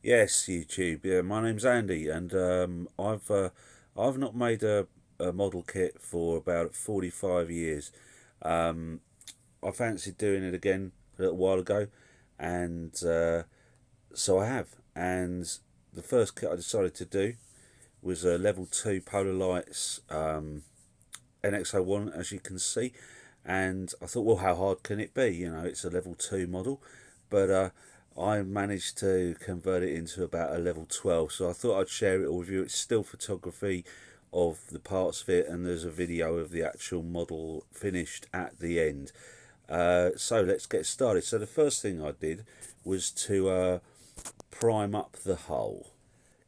Yes, YouTube. Yeah, my name's Andy, and I've not made a model kit for about 45 years. Um, I fancied doing it again a little while ago, and so I have. And the first kit I decided to do was a level two Polar Lights NX01, as you can see. And I thought, well, how hard can it be? You know, it's a level two model, but I managed to convert it into about a level 12. So I thought I'd share it all with you. It's still photography of the parts of it, and there's a video of the actual model finished at the end. So let's get started. So the first thing I did was to prime up the hull.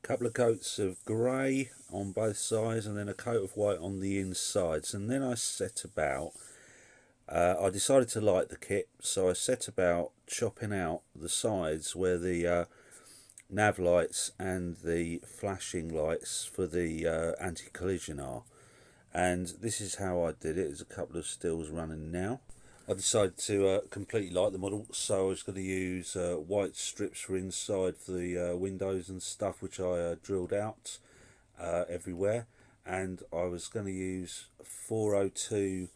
A couple of coats of grey on both sides, and then a coat of white on the insides. And then I set about I decided to light the kit, so I set about chopping out the sides where the nav lights and the flashing lights for the anti-collision are. And this is how I did it. There's a couple of stills running now. I decided to completely light the model, so I was going to use white strips for inside for the windows and stuff, which I drilled out everywhere. And I was going to use 402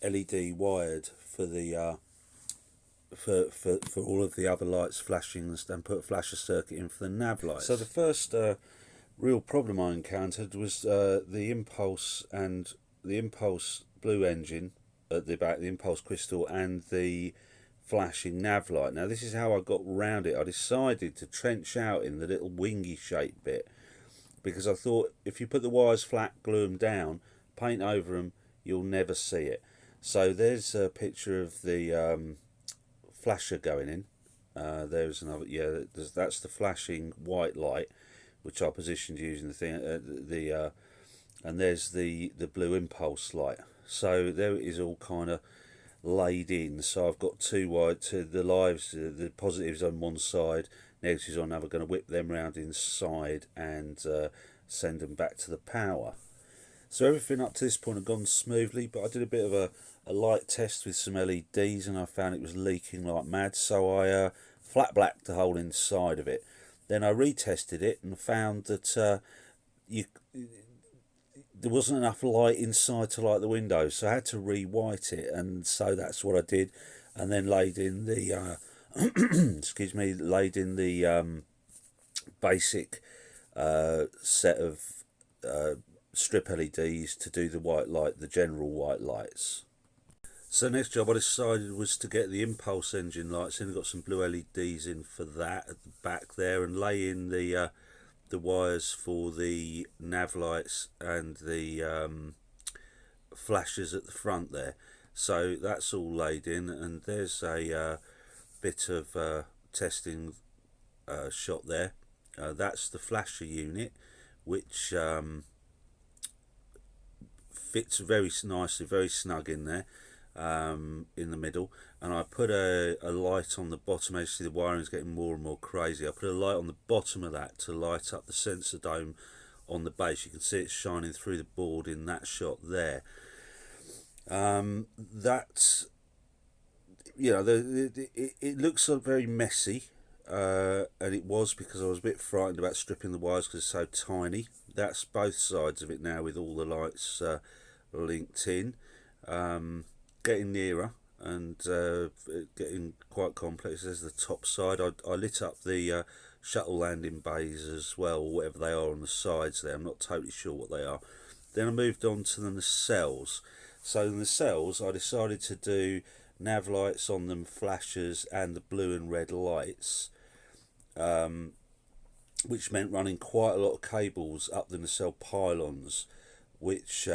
LED wired for the for all of the other lights flashing, and put a flasher circuit in for the nav lights. So the first real problem I encountered was the impulse blue engine at the back, the impulse crystal, and the flashing nav light. Now this is how I got round it. I decided to trench out in the little wingy shaped bit, because I thought if you put the wires flat, glue them down, paint over them, you'll never see it. So there's a picture of the flasher going in. There's another, yeah, that's the flashing white light, which I positioned using the thing, and there's the blue impulse light. So there it is, all kind of laid in. So I've got two wide, to the lives, the positives on one side, negatives on another. Going to whip them round inside and send them back to the power. So everything up to this point had gone smoothly, but I did a bit of a light test with some LEDs, and I found it was leaking like mad. So I flat blacked the hole inside of it. Then I retested it and found that there wasn't enough light inside to light the windows, so I had to re-white it, and so that's what I did. And then laid in the excuse me, laid in the basic set of strip LEDs to do the white light, the general white lights. So next job I decided was to get the impulse engine lights in. I got some blue LEDs in for that at the back there, and lay in the wires for the nav lights and the flashes at the front there. So that's all laid in, and there's a bit of testing shot there. That's the flasher unit, which fits very nicely, very snug in there, in the middle. And I put a light on the bottom. As you see, the wiring is getting more and more crazy. I put a light on the bottom of that to light up the sensor dome on the base. You can see it shining through the board in that shot there. That's, you know, it looks very messy, and it was, because I was a bit frightened about stripping the wires because it's so tiny. That's both sides of it now, with all the lights linked in. Getting nearer and getting quite complex. There's the top side. I lit up the shuttle landing bays as well, whatever they are on the sides there. I'm not totally sure what they are. Then I moved on to the nacelles. So the nacelles, I decided to do nav lights on them, flashers, and the blue and red lights, which meant running quite a lot of cables up the nacelle pylons, which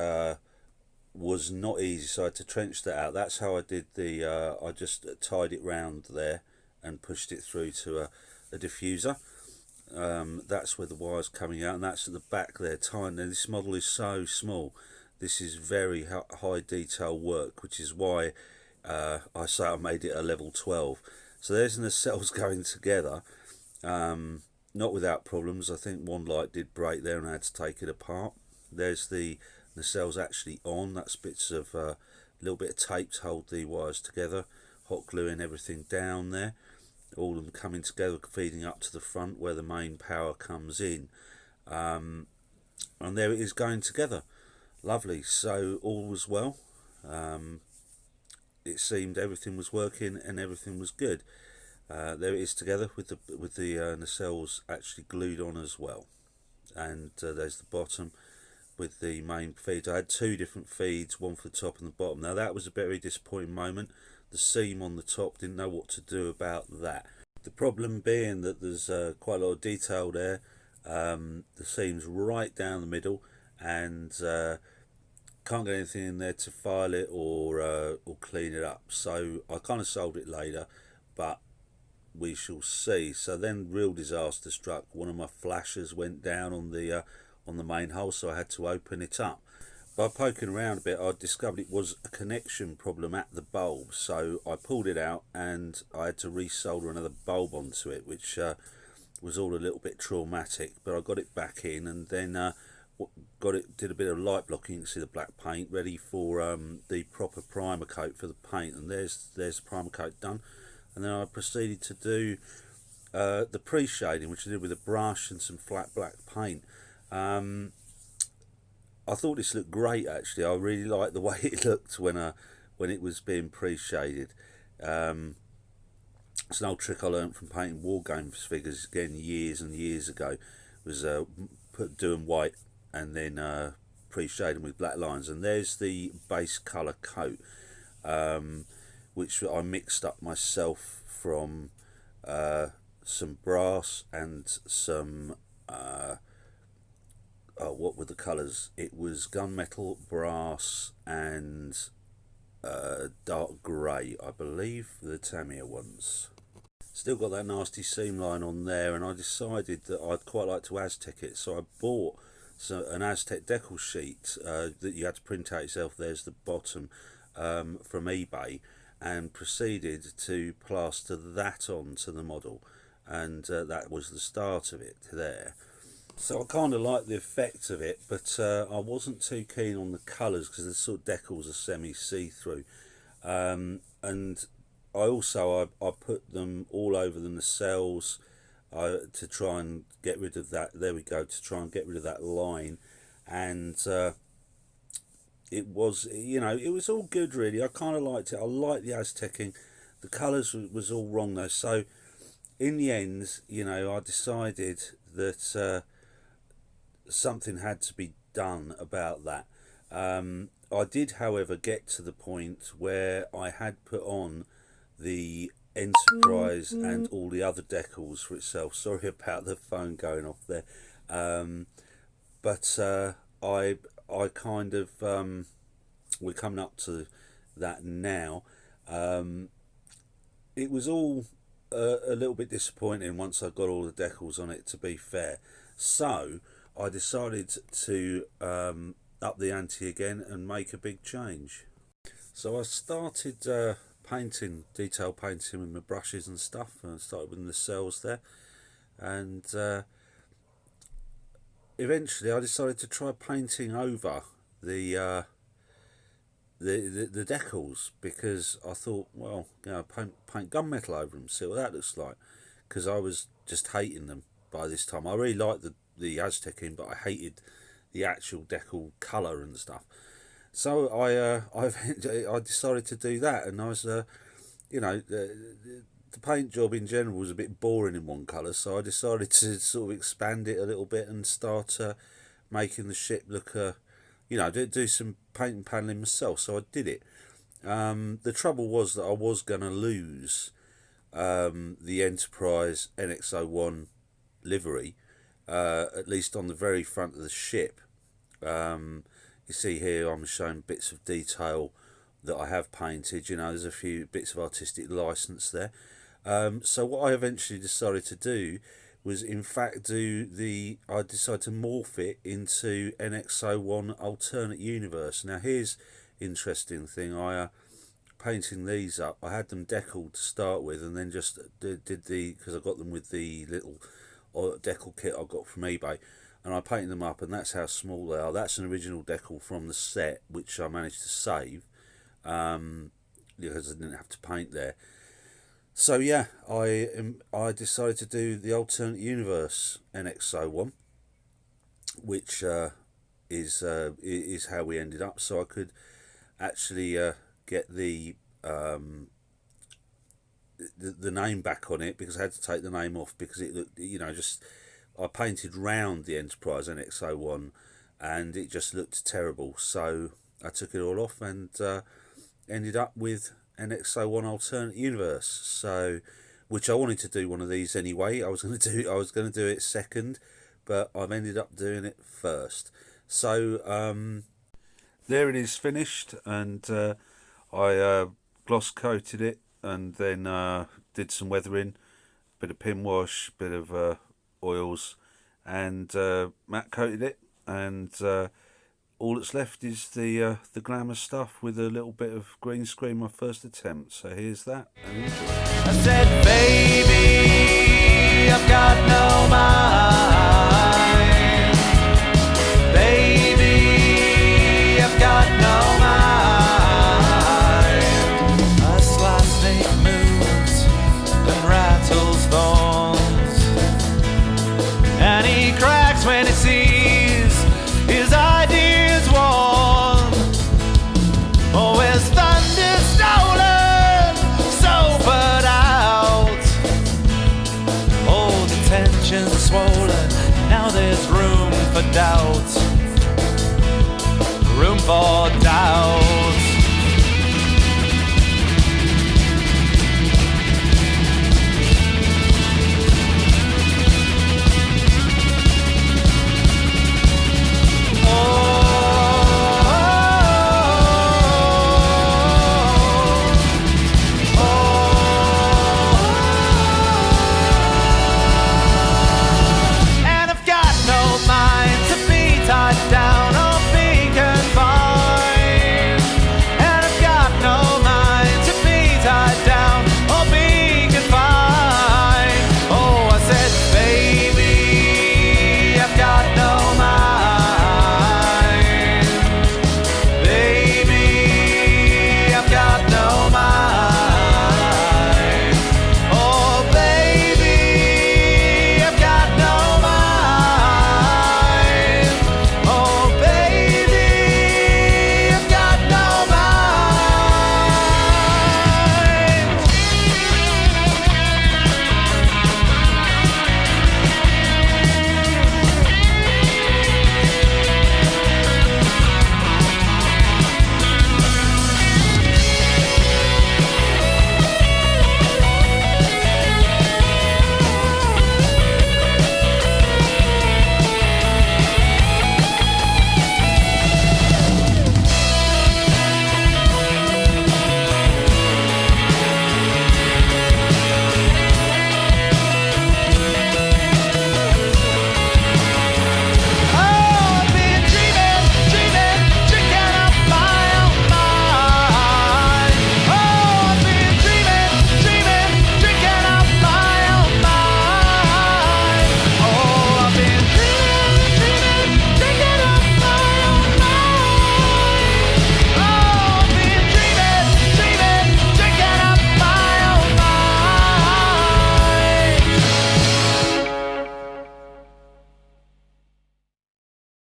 was not easy, so I had to trench that out. That's how I did the I just tied it round there and pushed it through to a diffuser. That's where the wire's coming out, and that's at the back there, tiny. This model is so small. This is very high detail work, which is why I say I made it a level 12. So there's the nacelles going together, not without problems. I think one light did break there and I had to take it apart. There's the nacelles actually on. That's bits of little bit of tape to hold the wires together, hot gluing everything down there. all of them coming together, feeding up to the front where the main power comes in. And there it is going together. Lovely. So all was well. It seemed everything was working and everything was good. There it is together with the nacelles actually glued on as well. And there's the bottom with the main feed. I had two different feeds, one for the top and the bottom. Now that was a very disappointing moment. The seam on the top, didn't know what to do about that. The problem being that there's quite a lot of detail there. The seam's right down the middle, and can't get anything in there to file it or clean it up. So I kind of solved it later, but we shall see. So then real disaster struck. One of my flashers went down on the main hole, so I had to open it up. By poking around a bit, I discovered it was a connection problem at the bulb, so I pulled it out and I had to resolder another bulb onto it, which was all a little bit traumatic, but I got it back in, and then did a bit of light blocking. You can see the black paint ready for the proper primer coat for the paint, and there's the primer coat done. And then I proceeded to do the pre-shading, which I did with a brush and some flat black paint. I thought this looked great actually. I really liked the way it looked when it was being pre-shaded. It's an old trick I learned from painting Wargames figures again years and years ago. Was doing white and then pre-shading with black lines. And there's the base colour coat, which I mixed up myself from some brass and some what were the colours? It was gunmetal, brass, and dark grey, I believe, the Tamiya ones. Still got that nasty seam line on there, and I decided that I'd quite like to Aztec it, so I bought an Aztec decal sheet that you had to print out yourself. There's the bottom, from eBay, and proceeded to plaster that onto the model, and that was the start of it there. So I kind of like the effect of it, but I wasn't too keen on the colours because the sort of decals are semi-see-through. And I also I put them all over the nacelles to try and get rid of that. There we go, to try and get rid of that line. And it was, you know, it was all good really. I kind of liked it. I liked the Aztecing. The colours was all wrong though. So in the end, you know, I decided that something had to be done about that. I did, however, get to the point where I had put on the Enterprise and all the other decals for itself. Sorry about the phone going off there. But I kind of, we're coming up to that now. It was all a little bit disappointing once I got all the decals on it, to be fair. So I decided to up the ante again and make a big change. So I started detail painting with my brushes and stuff, and I started with the cells there, and eventually I decided to try painting over the decals, because I thought, well, you know, paint gunmetal over them, see what that looks like, because I was just hating them by this time. I really liked the Aztecing, but I hated the actual decal colour and stuff. So I decided to do that, and I was, you know, the paint job in general was a bit boring in one colour, so I decided to sort of expand it a little bit and start making the ship look, you know, do some paint and paneling myself. So I did it. The trouble was that I was going to lose the Enterprise NX-01 livery, at least on the very front of the ship. You see here I'm showing bits of detail that I have painted. You know, there's a few bits of artistic license there. So what I eventually decided to do was, in fact, I decided to morph it into NX-01 Alternate Universe. Now here's interesting thing. I painting these up, I had them decaled to start with, and then just did because I got them with the little decal kit I got from eBay, and I painted them up, and that's how small they are. That's an original decal from the set, which I managed to save because I didn't have to paint there. So yeah, I decided to do the Alternate Universe NX01, which is how we ended up. So I could actually get the name back on it, because I had to take the name off because it looked, just I painted round the Enterprise NX01 and it just looked terrible. So I took it all off and ended up with NX01 Alternate Universe. So, which I wanted to do one of these anyway. I was going to do it second, but I've ended up doing it first. So there it is, finished, and I gloss coated it, and then did some weathering, bit of pin wash, bit of oils, and matte coated it, and all that's left is the glamour stuff with a little bit of green screen, my first attempt. So here's that, and enjoy. I said, baby, I've got no mind. Baby, I've got no mind. A sly snake moves and rattles thorns, and he cracks when he sees his ideas worn. Oh, his thunder stolen, sobered out. Oh, the tension's swollen, now there's room for doubt. Room for doubt.